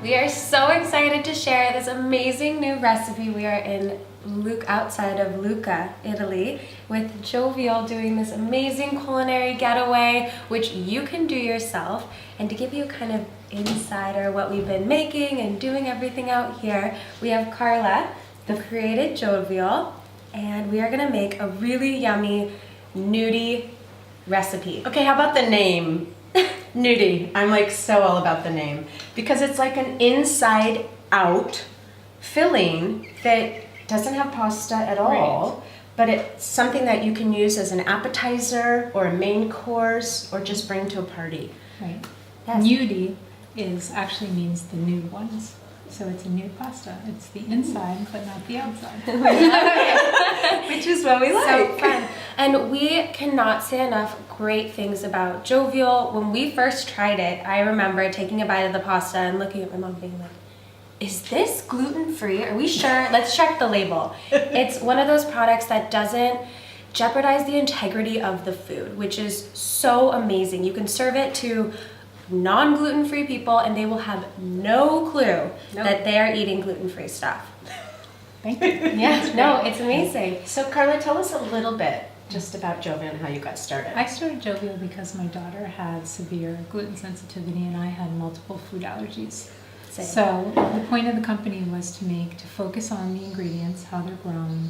We are so excited to share this amazing new recipe. We are in outside of Lucca, Italy, with Jovial doing this amazing culinary getaway, which you can do yourself. And to give you kind of insider what we've been making and doing everything out here, we have Carla, who created Jovial, and we are gonna make a really yummy Gnudi recipe. Okay, how about the name? Gnudi. I'm like so all about the name because it's like an inside out filling that doesn't have pasta at all, but it's something that you can use as an appetizer or a main course or just bring to a party. Right. Yes. Gnudi actually means the nude ones. So it's a nude pasta. It's the inside, but not the outside. Which is what we like. So fun. And we cannot say enough great things about Jovial. When we first tried it, I remember taking a bite of the pasta and looking at my mom being like, is this gluten-free? Are we sure? Let's check the label. It's one of those products that doesn't jeopardize the integrity of the food, which is so amazing. You can serve it to non-gluten-free people and they will have no clue that they are eating gluten-free stuff. Thank you. Yes, no, it's amazing. So Carla, tell us a little bit just about Jovial and how you got started. I started Jovial because my daughter had severe gluten sensitivity and I had multiple food allergies. Same. So the point of the company was to focus on the ingredients, how they're grown,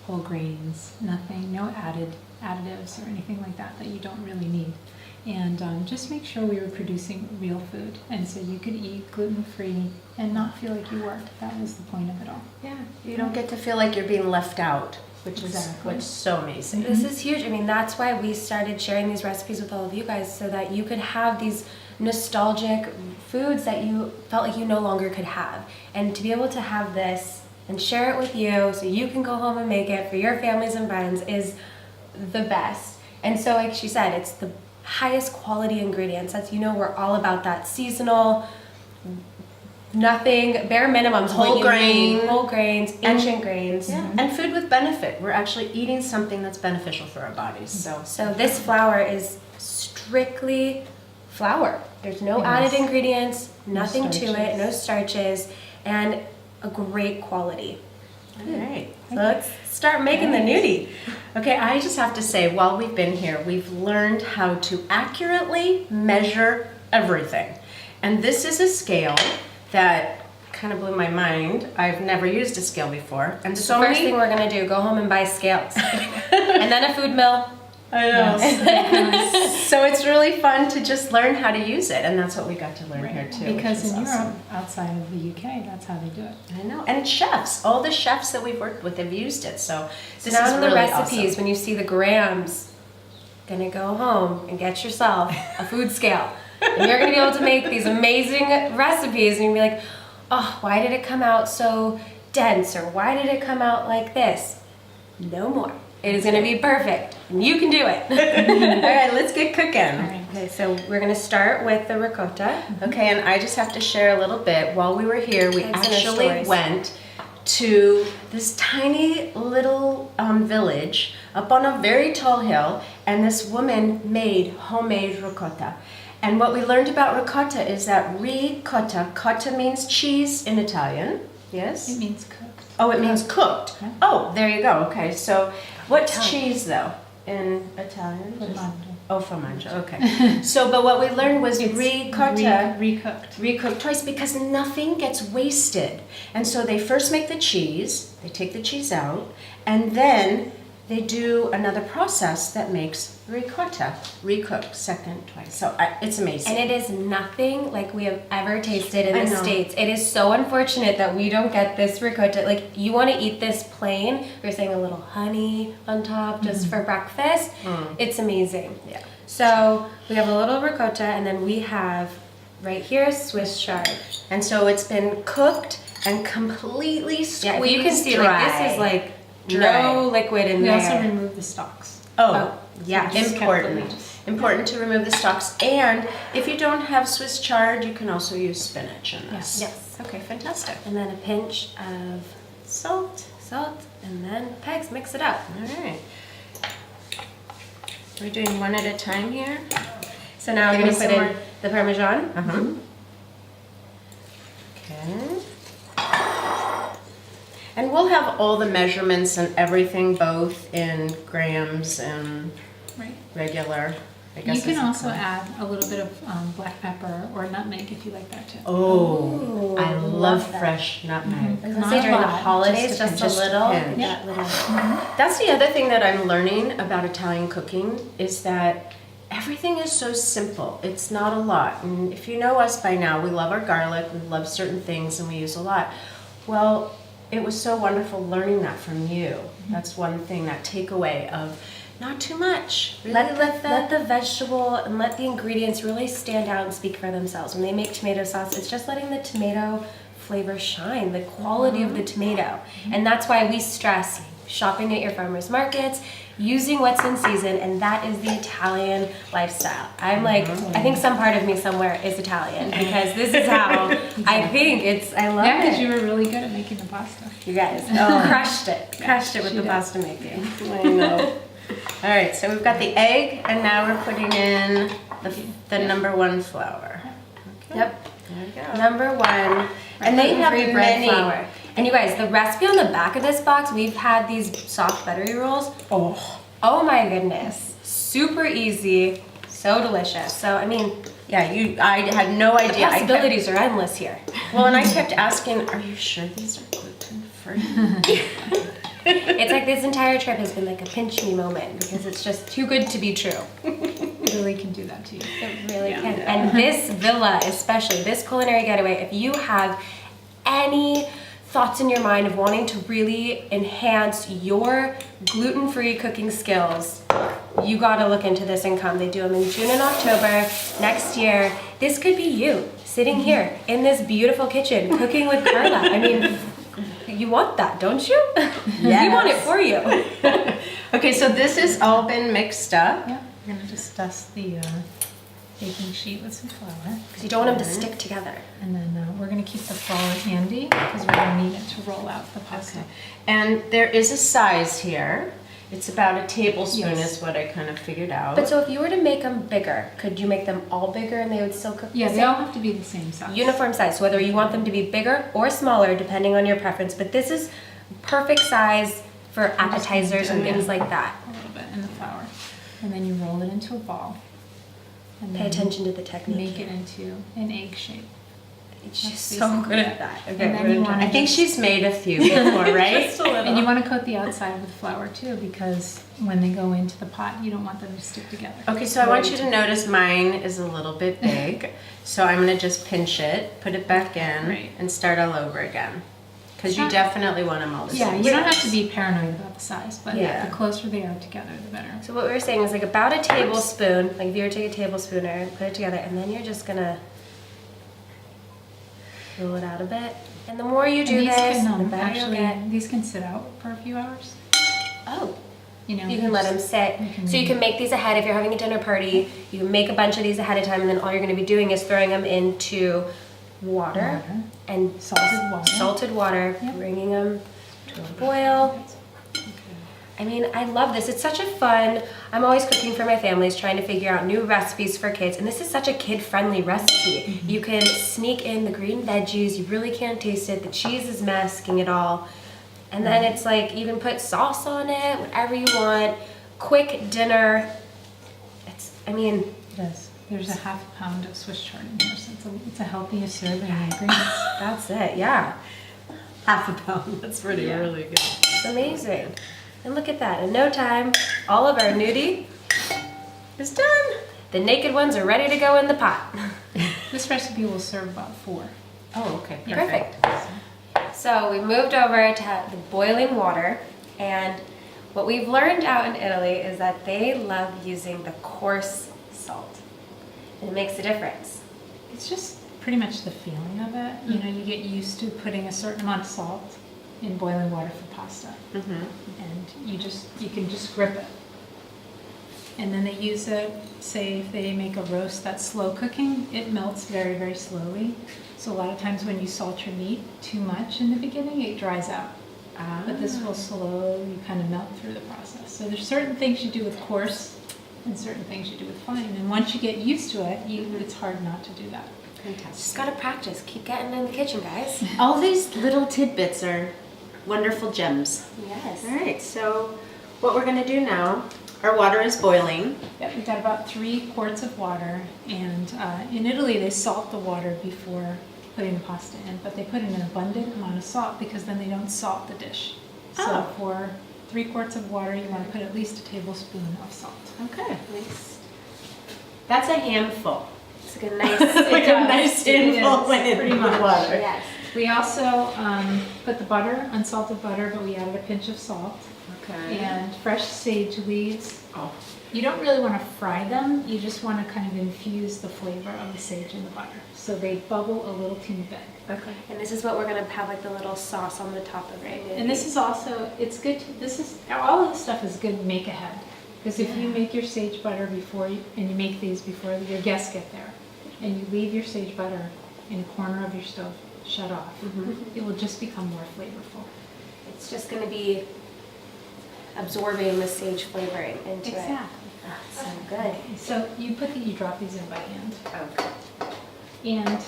whole grains, nothing, no additives or anything like that you don't really need. And just make sure we were producing real food. And so you could eat gluten-free and not feel like you worked. That was the point of it all. Yeah, you don't get to feel like you're being left out, which is what's so amazing. This is huge. I mean, that's why we started sharing these recipes with all of you guys, so that you could have these nostalgic foods that you felt like you no longer could have. And to be able to have this and share it with you so you can go home and make it for your families and friends is the best. And so like she said, it's the highest quality ingredients. That's, we're all about that seasonal, nothing, bare minimums, Whole grains, ancient grains. Yeah. And food with benefit. We're actually eating something that's beneficial for our bodies. So this flour is strictly flour. There's no added ingredients, nothing to it, no starches, and a great quality. All right. So let's start making the Gnudi. Okay, I just have to say, while we've been here, we've learned how to accurately measure everything. And this is a scale that kind of blew my mind. I've never used a scale before. And So the first thing we're gonna do, go home and buy scales. And then a food mill. I know. Yes. So it's really fun to just learn how to use it, and that's what we got to learn here too. Because in awesome. Europe, outside of the UK, that's how they do it. I know, and chefs, all the chefs that we've worked with have used it. So this Now is in really the recipes, awesome. when you see the grams, gonna go home and get yourself a food scale. And you're gonna be able to make these amazing recipes, and you're gonna be like, oh, why did it come out so dense, or why did it come out like this? No more. It is gonna be perfect, and you can do it. All right, let's get cooking. Okay, so we're gonna start with the ricotta. Okay, and I just have to share a little bit. While we were here, we Thanks, and actually stories. went to this tiny little village up on a very tall hill, and this woman made homemade ricotta. And what we learned about ricotta is that cotta means cheese in Italian. Yes? It means cooked. Oh, it means cooked. Okay. Oh, there you go. Okay, so what's Italian. cheese though in Italian? Formaggio. Oh, formaggio. Okay. So, but what we learned was ricotta Recooked. twice because nothing gets wasted. And so they first make the cheese. They take the cheese out, and then they do another process that makes ricotta, recooked second, twice. So it's amazing. And it is nothing like we have ever tasted in I the know. States. It is so unfortunate that we don't get this ricotta. Like, you want to eat this plain, we're saying a little honey on top just for breakfast. It's amazing. Yeah. So we have a little ricotta, and then we have right here Swiss chard. And so it's been cooked and completely squeezed Yeah, if you can see, dry. like, this is like Dry. no liquid in We there. also remove the stalks. Oh, yeah. Just kept important. them. Important to remove the stalks. And if you don't have Swiss chard, you can also use spinach in this. Yes. Okay, fantastic. And then a pinch of Salt. salt, and then pegs, mix it up. All right. We're doing one at a time here. So now we're Give going to me put some in more. the Parmesan. Uh-huh. Okay. And we'll have all the measurements and everything, both in grams and Right. regular. I You guess can is also okay. add a little bit of black pepper or nutmeg if you like that too. Oh, I Ooh, love love that. fresh nutmeg. I was gonna Not say a during the lot, holidays, just just a little. pinch. That little. That's the other thing that I'm learning about Italian cooking is that everything is so simple. It's not a lot. And if you know us by now, we love our garlic, we love certain things, and we use a lot. Well, it was so wonderful learning that from you. That's one thing, that takeaway of not too much. Really Let the vegetable and let the ingredients really stand out and speak for themselves. When they make tomato sauce, it's just letting the tomato flavor shine, the quality of the tomato. And that's why we stress shopping at your farmers markets, using what's in season, and that is the Italian lifestyle. I'm like, I think some part of me somewhere is Italian because this is how I think I love Yeah, it. because you were really good at making the pasta. You guys crushed it with she the did. pasta making. I know. All right, so we've got the egg, and now we're putting in the number one flour. Okay. Yep. There we go. Number one, And they have gluten-free bread many. flour. And you guys, the recipe on the back of this box, we've had these soft buttery rolls. Oh my goodness. Super easy, so delicious. So, I mean, Yeah, I had no the idea. possibilities are endless here. Well, and I kept asking, are you sure these are gluten-free? It's like this entire trip has been like a pinch me moment because it's just too good to be true. It really can do that to you. It really Yeah. can. And this villa, especially this culinary getaway, if you have any thoughts in your mind of wanting to really enhance your gluten-free cooking skills, you gotta look into this and come. They do them in June and October next year. This could be you sitting here in this beautiful kitchen cooking with Carla. I mean, you want that, don't you? We want it for you. Okay, so this has all been mixed up. Yeah, we're gonna just dust the baking sheet with some flour. Because you don't want them to stick together. And then we're gonna keep the flour handy because we're gonna need it to roll out the pasta. And there is a size here. It's about a tablespoon Yes. is what I kind of figured out. But so if you were to make them bigger, could you make them all bigger and they would still cook Yeah, the they same? all have to be the same size. Uniform size, so whether you want them to be bigger or smaller, depending on your preference. But this is perfect size for appetizers and things like that. A little bit in the flour. And then you roll it into a ball. And Pay then attention to the technique. make it into an egg shape. She's That's so basically good it. at that. And Okay, then we're you gonna wanna I think she's made a few before, right? Just a little. And you want to coat the outside with flour too because when they go into the pot, you don't want them to stick together. Okay, so I want you to notice mine is a little bit big. So I'm gonna just pinch it, put it back in, Right. and start all over again. Because you Yeah. definitely want them all the Yeah, same you don't size. have to be paranoid about the size, but Yeah. the closer they are together, the better. So what we were saying is like about a tablespoon, like if you were to take a tablespoon and put it together, and then you're just gonna roll it out a bit. And the more you do And these this, can the better actually you'll get. these can sit out for a few hours. Oh. You know, You can let them sit. You can So you can make these ahead if you're having a dinner party. You can make a bunch of these ahead of time, and then all you're going to be doing is throwing them into water Water. and Salted water. Yep. bringing them to a boil. I mean, I love this. It's such a fun. I'm always cooking for my families, trying to figure out new recipes for kids, and this is such a kid-friendly recipe. You can sneak in the green veggies. You really can't taste it. The cheese is masking it all. And then it's like you can put sauce on it, whatever you want. Quick dinner. I mean, It is. There's a half pound of Swiss chard in here, so it's a healthy serving of ingredients. that's it. Yeah, Half a pound. That's really, Yeah. really good. it's amazing. And look at that. In no time, all of our gnudi is done. The naked ones are ready to go in the pot. This recipe will serve about 4. Oh, okay. Yeah. Perfect. So we moved over to the boiling water, and what we've learned out in Italy is that they love using the coarse salt. And it makes a difference. It's just pretty much the feeling of it. You know, you get used to putting a certain amount of salt in boiling water for pasta. And you can just grip it. And then they use it, say if they make a roast that's slow cooking, it melts very, very slowly. So a lot of times when you salt your meat too much in the beginning, it dries out. But this will slowly kind of melt through the process. So there's certain things you do with coarse and certain things you do with fine. And once you get used to it, it's hard not to do that. Fantastic. Just gotta practice. Keep getting in the kitchen, guys. All these little tidbits are wonderful gems. Yes. All right, so what we're gonna do now, our water is boiling. Yep, we've got about 3 quarts of water, and in Italy they salt the water before putting the pasta in, but they put in an abundant amount of salt because then they don't salt the dish. So Oh. for 3 quarts of water, you want to put at least a tablespoon of salt. Okay. That's a handful. It's like a nice. Like a nice It handful is, went in pretty the much. water. Yes. We also put the butter, unsalted butter, but we added a pinch of salt Okay. and fresh sage leaves. Oh. You don't really want to fry them, you just want to kind of infuse the flavor of the sage in the butter. So they bubble a little teeny bit. Okay. And this is what we're gonna have like the little sauce on the top of it. And this is also, it's good, all of this stuff is good make ahead. Because if you make your sage butter and you make these before your guests get there, and you leave your sage butter in a corner of your stove shut off, it will just become more flavorful. It's just gonna be absorbing the sage flavoring into it. Exactly. Oh, so good. So you drop these in by hand. Okay. And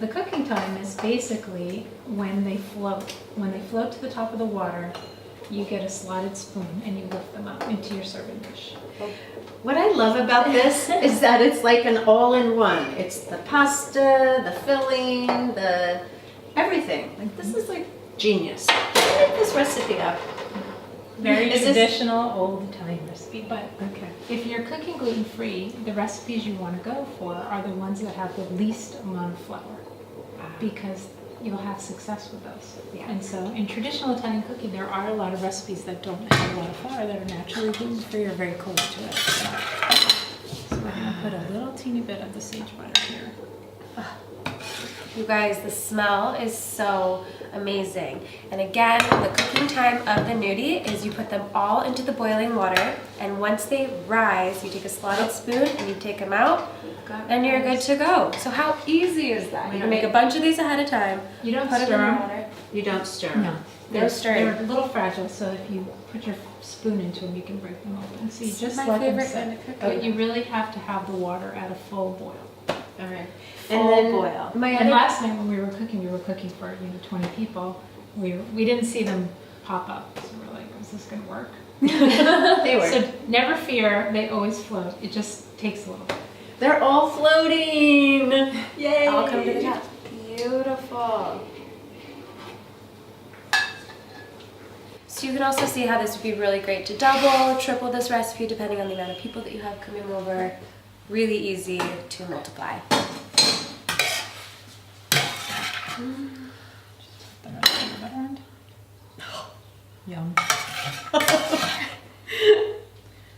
the cooking time is basically when they float. When they float to the top of the water, you get a slotted spoon and you lift them up into your serving dish. What I love about this is that it's like an all-in-one. It's the pasta, the filling, the everything. Like this is like genius. Can I make this recipe up? Very Is this- traditional old Italian recipe, but Okay. if you're cooking gluten-free, the recipes you want to go for are the ones that have the least amount of flour, because you'll have success with those. Yeah. And so in traditional Italian cooking, there are a lot of recipes that don't have a lot of flour that are naturally gluten-free or very close to it. So we're going to put a little teeny bit of the sage butter here. You guys, the smell is so amazing. And again, the cooking time of the gnudi is you put them all into the boiling water, and once they rise, you take a slotted spoon and you take them out, and you're good to go. So how easy is that? You can make a bunch of these ahead of time. You don't Put stir them in the them. water. You don't stir. No. No stirring. They're a little fragile, so if you put your spoon into them, you can break them open. So you It's just my let them favorite sit. kind of cooking. But you really have to have the water at a full boil. All right. Full boil. My And other last night when we were cooking for 20 people. We didn't see them pop up, so we're like, is this gonna work? they were. So never fear, they always float. It just takes a little bit. They're all floating. Yay! I'll come to the top. Beautiful. So you can also see how this would be really great to double, triple this recipe depending on the amount of people that you have coming over. Really easy to multiply. The rest of the butter end. Yum.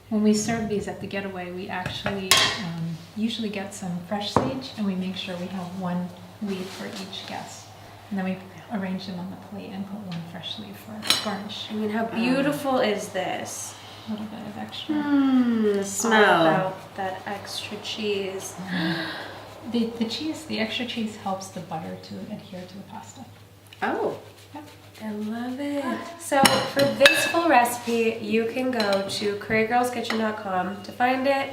When we serve these at the Getaway, we actually usually get some fresh sage, and we make sure we have one leaf for each guest. And then we arrange them on the plate and put one fresh leaf for garnish. I mean, how beautiful is this? A little bit of extra. The All smell. about that extra cheese. The cheese, the extra cheese helps the butter to adhere to the pasta. Oh. Yep. I love it. So for this full recipe, you can go to CourierGirlsKitchen.com to find it.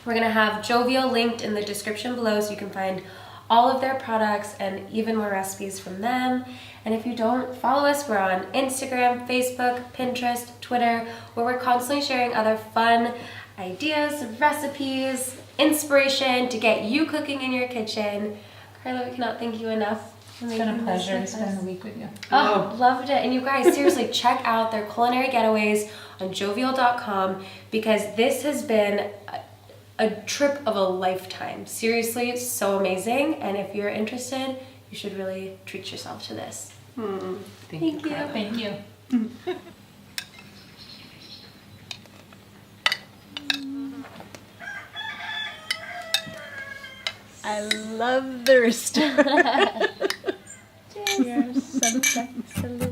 We're gonna have Jovial linked in the description below so you can find all of their products and even more recipes from them. And if you don't follow us, we're on Instagram, Facebook, Pinterest, Twitter, where we're constantly sharing other fun ideas, recipes, inspiration to get you cooking in your kitchen. Carla, we cannot thank you enough. It's been a pleasure to spend the week with you. Oh, loved it. And you guys, seriously, check out their culinary getaways on jovial.com because this has been a trip of a lifetime. Seriously, it's so amazing. And if you're interested, you should really treat yourself to this. Thank you. Carla. Thank you. I love thirst. Cheers. Salute. Salute.